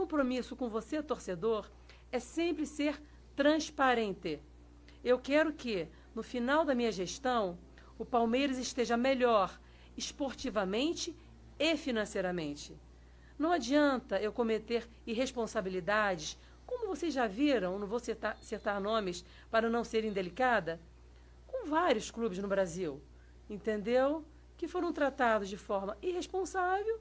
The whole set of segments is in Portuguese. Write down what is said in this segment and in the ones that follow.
compromisso com você, torcedor, é sempre ser transparente. Eu quero que, no final da minha gestão, o Palmeiras esteja melhor esportivamente e financeiramente. Não adianta eu cometer irresponsabilidades, como vocês já viram, não vou citar nomes para não ser indelicada, com vários clubes no Brasil, entendeu? Que foram tratados de forma irresponsável,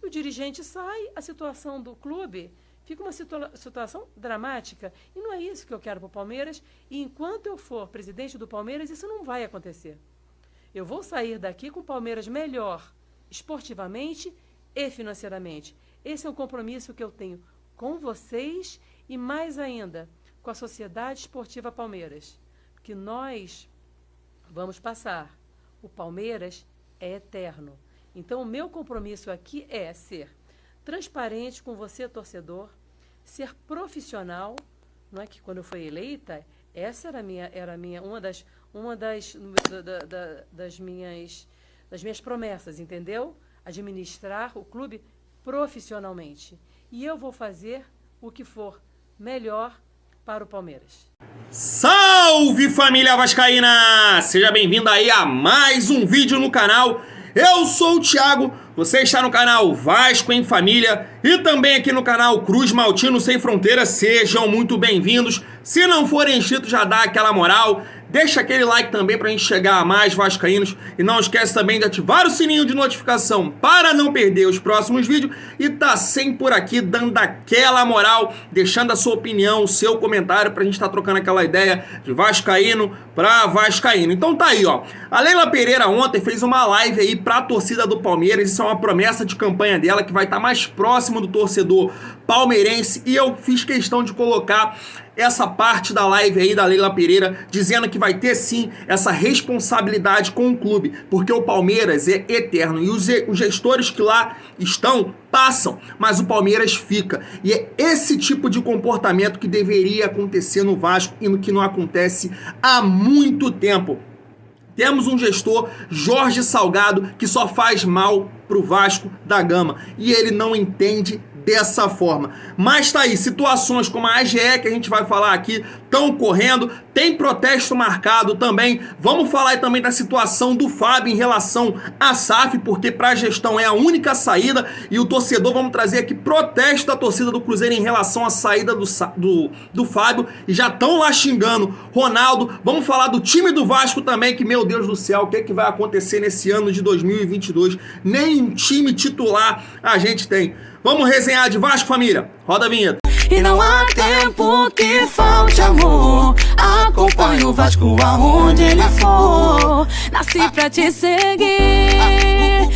o dirigente sai, a situação do clube fica uma situação dramática. E não é isso que eu quero para o Palmeiras. E enquanto eu for presidente do Palmeiras, isso não vai acontecer. Eu vou sair daqui com o Palmeiras melhor, esportivamente e financeiramente. Esse é um compromisso que eu tenho com vocês e, mais ainda, com a Sociedade Esportiva Palmeiras. Que nós vamos passar. O Palmeiras é eterno. Então, o meu compromisso aqui é ser transparente com você, torcedor, ser profissional, não é que quando eu fui eleita, essa era uma das minhas promessas, entendeu? Administrar o clube profissionalmente. E eu vou fazer o que for melhor para o Palmeiras. Salve, família vascaína! Seja bem-vindo aí a mais um vídeo no canal. Eu sou o Thiago, você está no canal Vasco em Família e também aqui no canal Cruz Maltino Sem Fronteiras. Sejam muito bem-vindos. Se não forem inscritos, já dá aquela moral. Deixa aquele like também para a gente chegar a mais vascaínos. E não esquece também de ativar o sininho de notificação para não perder os próximos vídeos. E tá sempre por aqui dando aquela moral, deixando a sua opinião, o seu comentário para a gente estar trocando aquela ideia de vascaíno para vascaíno. Então tá aí, ó. A Leila Pereira ontem fez uma live aí para a torcida do Palmeiras. Isso é uma promessa de campanha dela que vai estar mais próximo do torcedor palmeirense. E eu fiz questão de colocar essa parte da live aí da Leila Pereira, dizendo que vai ter sim essa responsabilidade com o clube, porque o Palmeiras é eterno e os gestores que lá estão passam, mas o Palmeiras fica. E é esse tipo de comportamento que deveria acontecer no Vasco e no que não acontece há muito tempo. Temos um gestor, Jorge Salgado, que só faz mal pro Vasco da Gama e ele não entende dessa forma. Mas tá aí, situações como a AGE que a gente vai falar aqui estão ocorrendo, tem protesto marcado também. Vamos falar aí também da situação do Fábio em relação à SAF, porque para a gestão é a única saída, e o torcedor, vamos trazer aqui protesto da torcida do Cruzeiro em relação à saída do Fábio, e já estão lá xingando Ronaldo. Vamos falar do time do Vasco também, que meu Deus do céu, o que vai acontecer nesse ano de 2022? Nem um time titular a gente tem. Vamos resenhar de Vasco, família? Roda a vinheta. E não há tempo que falte amor. Acompanhe o Vasco aonde ele for. Nasci pra te seguir.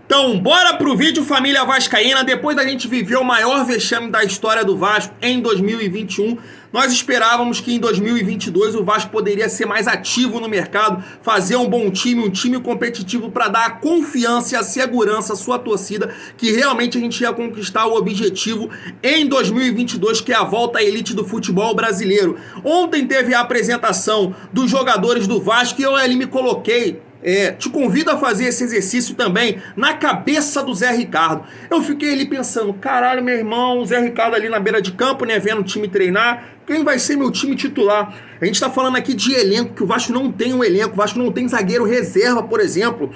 Então, bora pro vídeo, família vascaína. Depois da gente viver o maior vexame da história do Vasco em 2021, nós esperávamos que em 2022 o Vasco poderia ser mais ativo no mercado, fazer um bom time, um time competitivo para dar a confiança e a segurança à sua torcida, que realmente a gente ia conquistar o objetivo em 2022, que é a volta à elite do futebol brasileiro. Ontem teve a apresentação dos jogadores do Vasco e eu ali me coloquei. Te convido a fazer esse exercício também na cabeça do Zé Ricardo. Eu fiquei ali pensando, caralho, meu irmão, o Zé Ricardo ali na beira de campo, né, vendo o time treinar, quem vai ser meu time titular? A gente tá falando aqui de elenco, que o Vasco não tem um elenco, o Vasco não tem zagueiro reserva, por exemplo.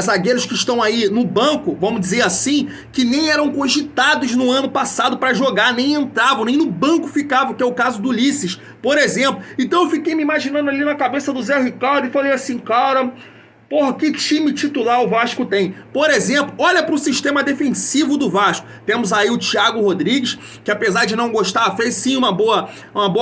Zagueiros que estão aí no banco, vamos dizer assim, que nem eram cogitados no ano passado para jogar, nem entravam, nem no banco ficavam, que é o caso do Ulisses, por exemplo. Então eu fiquei me imaginando ali na cabeça do Zé Ricardo e falei assim, cara, porra, que time titular o Vasco tem? Por exemplo, olha para o sistema defensivo do Vasco. Temos aí o Thiago Rodrigues, que apesar de não gostar, fez sim uma boa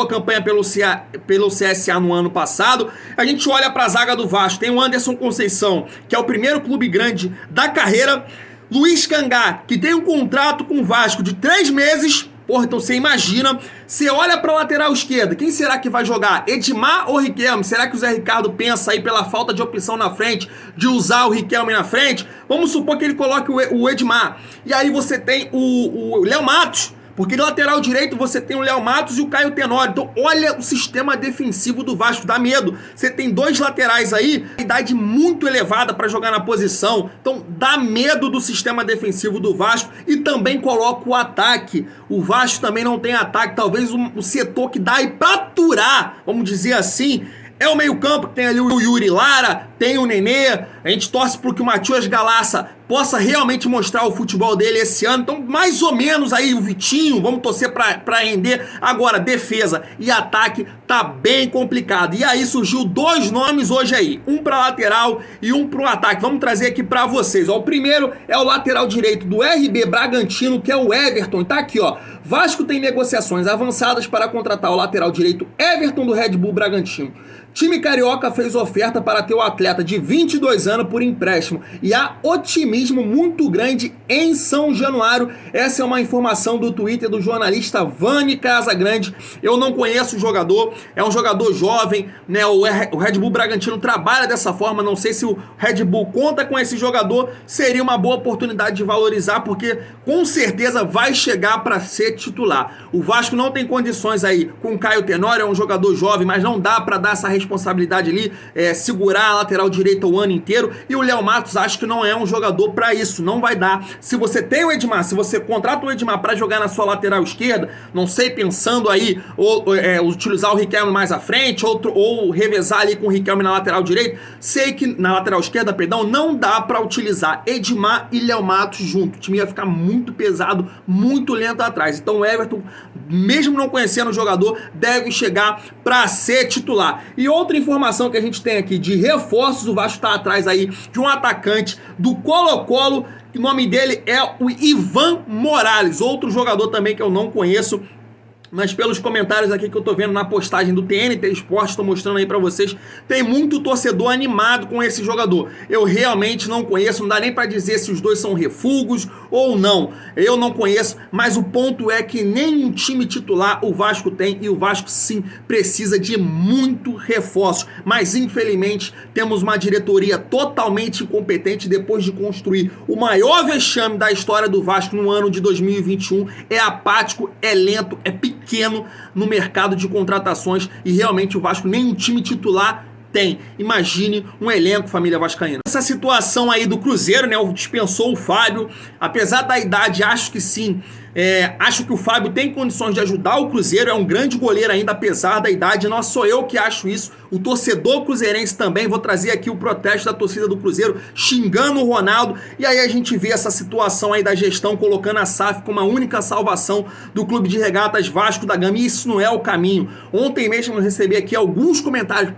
campanha pelo CSA no ano passado. A gente olha para a zaga do Vasco, tem o Anderson Conceição, que é o primeiro clube grande da carreira. Luiz Cangá, que tem um contrato com o Vasco de 3 meses. Porra, então você imagina, você olha para a lateral esquerda, quem será que vai jogar? Edmar ou Riquelme? Será que o Zé Ricardo pensa aí pela falta de opção na frente, de usar o Riquelme na frente? Vamos supor que ele coloque o Edmar. E aí você tem o Léo Matos. Porque de lateral direito você tem o Léo Matos e o Caio Tenório. Então olha o sistema defensivo do Vasco, dá medo. Você tem dois laterais aí, idade muito elevada para jogar na posição. Então dá medo do sistema defensivo do Vasco e também coloca o ataque. O Vasco também não tem ataque, talvez o setor que dá aí pra aturar, vamos dizer assim, é o meio-campo, que tem ali o Yuri Lara, tem o Nenê. A gente torce para que o Matias Galassa possa realmente mostrar o futebol dele esse ano. Então, mais ou menos aí o Vitinho, vamos torcer para render. Agora, defesa e ataque tá bem complicado. E aí surgiu dois nomes hoje aí, um para lateral e um para o ataque. Vamos trazer aqui para vocês. Ó, o primeiro é o lateral direito do RB Bragantino, que é o Everton. Tá aqui, ó. Vasco tem negociações avançadas para contratar o lateral direito Everton do Red Bull Bragantino. Time carioca fez oferta para ter o atleta de 22 anos por empréstimo e há otimismo muito grande em São Januário. Essa é uma informação do Twitter do jornalista Vani Casagrande. Eu não conheço o jogador, é um jogador jovem, né? O Red Bull Bragantino trabalha dessa forma, não sei se o Red Bull conta com esse jogador, seria uma boa oportunidade de valorizar, porque com certeza vai chegar para ser titular. O Vasco não tem condições aí com o Caio Tenório, é um jogador jovem, mas não dá para dar essa responsabilidade ali, segurar a lateral direita o ano inteiro, e o Léo Matos acho que não é um jogador para isso, não vai dar. Se você tem o Edmar, se você contrata o Edmar para jogar na sua lateral esquerda, não sei, pensando aí utilizar o Riquelme mais à frente, ou revezar ali com o Riquelme na lateral direita, sei que na lateral esquerda, perdão, não dá para utilizar Edmar e Léo Matos junto, o time ia ficar muito pesado, muito lento atrás. Então o Everton, mesmo não conhecendo o jogador, deve chegar para ser titular. E outra informação que a gente tem aqui de reforços, o Vasco está atrás aí de um atacante do Colo-Colo, o nome dele é o Ivan Morales, outro jogador também que eu não conheço, mas pelos comentários aqui que eu tô vendo na postagem do TNT Esporte, tô mostrando aí pra vocês, tem muito torcedor animado com esse jogador. Eu realmente não conheço, não dá nem pra dizer se os dois são refugos ou não. Eu não conheço, mas o ponto é que nenhum time titular o Vasco tem, e o Vasco sim precisa de muito reforço. Mas infelizmente temos uma diretoria totalmente incompetente depois de construir o maior vexame da história do Vasco no ano de 2021. É apático, é lento, é pequeno no mercado de contratações, e realmente o Vasco nenhum time titular tem. Imagine um elenco, família vascaína. Essa situação aí do Cruzeiro, né, dispensou o Fábio, apesar da idade, acho que sim, acho que o Fábio tem condições de ajudar o Cruzeiro, é um grande goleiro ainda, apesar da idade. Não sou eu que acho isso, o torcedor cruzeirense também. Vou trazer aqui o protesto da torcida do Cruzeiro xingando o Ronaldo, e aí a gente vê essa situação aí da gestão colocando a SAF como a única salvação do Clube de Regatas Vasco da Gama, e isso não é o caminho. Ontem mesmo eu recebi aqui alguns comentários,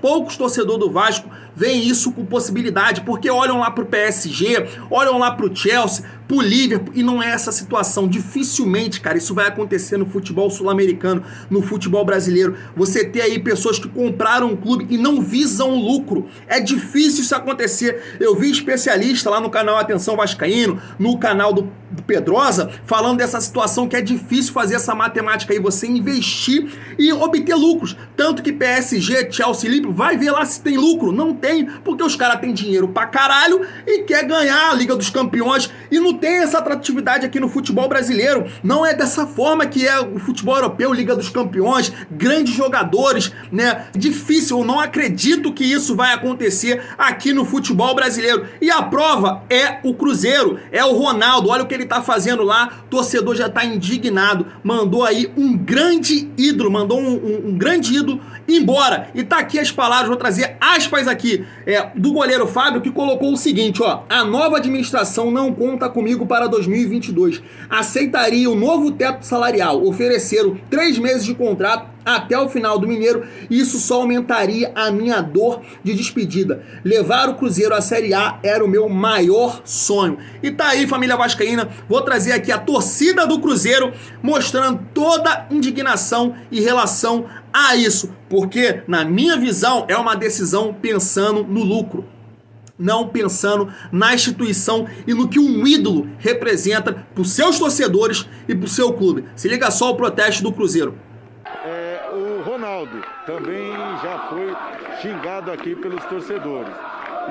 poucos torcedores do Vasco veem isso com possibilidade, porque olham lá pro PSG, olham lá pro Chelsea, pro Liverpool, e não é essa situação. Dificilmente, cara, isso vai acontecer no futebol sul-americano, no futebol brasileiro. Você ter aí pessoas que compraram um clube e não visam lucro. É difícil isso acontecer. Eu vi especialista lá no canal Atenção Vascaíno, no canal do Pedrosa, falando dessa situação, que é difícil fazer essa matemática aí, você investir e obter lucros. Tanto que PSG, Chelsea, Liverpool, vai ver lá se tem lucro. Não tem, porque os caras têm dinheiro pra caralho e quer ganhar a Liga dos Campeões, e não tem essa atratividade aqui no futebol brasileiro. Não é dessa forma que é o futebol europeu, Liga dos Campeões, grandes jogadores, né? Difícil, eu não acredito que isso vai acontecer aqui no futebol brasileiro. E a prova é o Cruzeiro, é o Ronaldo. Olha o que ele tá fazendo lá, o torcedor já tá indignado, mandou aí um grande ídolo, mandou um grande ídolo embora. E tá aqui as palavras, vou trazer aspas aqui, do goleiro Fábio, que colocou o seguinte, ó: a nova administração não conta comigo para 2022. Aceitaria o novo teto salarial, ofereceram 3 meses de contrato até o final do Mineiro, e isso só aumentaria a minha dor de despedida. Levar o Cruzeiro à Série A era o meu maior sonho. E tá aí, família vascaína, vou trazer aqui a torcida do Cruzeiro mostrando toda a indignação em relação a isso, porque na minha visão é uma decisão pensando no lucro, não pensando na instituição e no que um ídolo representa para os seus torcedores e para o seu clube. Se liga só o protesto do Cruzeiro. O Ronaldo também já foi xingado aqui pelos torcedores.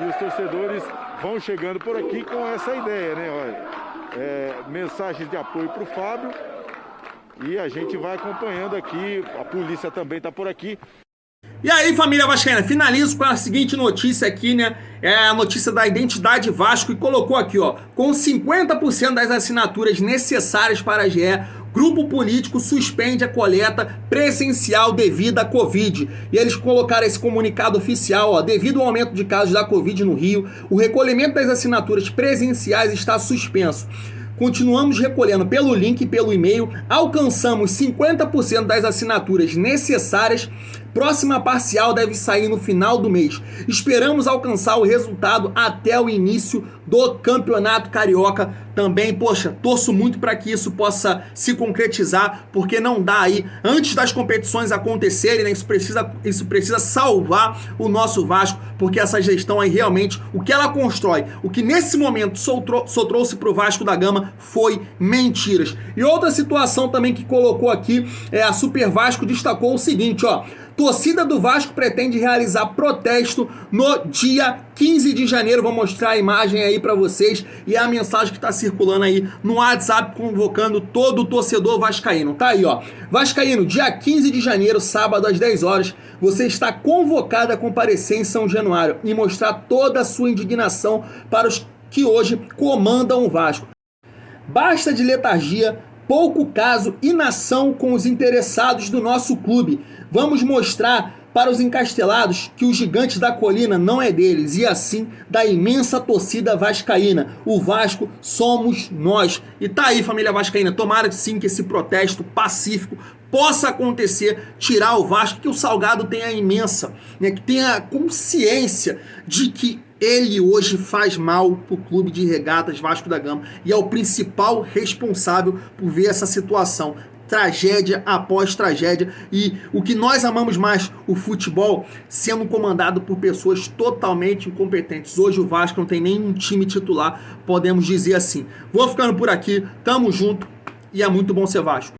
E os torcedores vão chegando por aqui com essa ideia, né? Olha, mensagens de apoio para o Fábio E a gente vai acompanhando aqui, a polícia também está por aqui. E aí, família vascaína, finalizo com a seguinte notícia aqui, né? É a notícia da Identidade Vasco, e colocou aqui, ó, com 50% das assinaturas necessárias para a GE, grupo político suspende a coleta presencial devido à Covid. E eles colocaram esse comunicado oficial, ó, devido ao aumento de casos da Covid no Rio, o recolhimento das assinaturas presenciais está suspenso. Continuamos recolhendo pelo link e pelo e-mail, alcançamos 50% das assinaturas necessárias. Próxima parcial deve sair no final do mês. Esperamos alcançar o resultado até o início do Campeonato Carioca. Também, poxa, torço muito para que isso possa se concretizar, porque não dá aí, antes das competições acontecerem, né? Isso precisa salvar o nosso Vasco, porque essa gestão aí realmente, o que ela constrói, o que nesse momento só trouxe para o Vasco da Gama foi mentiras. E outra situação também que colocou aqui, a Super Vasco destacou o seguinte, ó: torcida do Vasco pretende realizar protesto no dia 15 de janeiro. Vou mostrar a imagem aí para vocês e a mensagem que está circulando aí no WhatsApp, convocando todo o torcedor vascaíno. Tá aí, ó. Vascaíno, dia 15 de janeiro, sábado, às 10 horas, você está convocado a comparecer em São Januário e mostrar toda a sua indignação para os que hoje comandam o Vasco. Basta de letargia, pouco caso, inação com os interessados do nosso clube. Vamos mostrar para os encastelados que o gigante da colina não é deles, e assim da imensa torcida vascaína. O Vasco somos nós. E tá aí, família vascaína, tomara sim que esse protesto pacífico possa acontecer, tirar o Vasco, que o Salgado tenha imensa, né, que tenha consciência de que ele hoje faz mal pro clube de regatas Vasco da Gama e é o principal responsável por ver essa situação. Tragédia após tragédia, e o que nós amamos mais, o futebol, sendo comandado por pessoas totalmente incompetentes. Hoje o Vasco não tem nenhum time titular, podemos dizer assim. Vou ficando por aqui, tamo junto e é muito bom ser Vasco.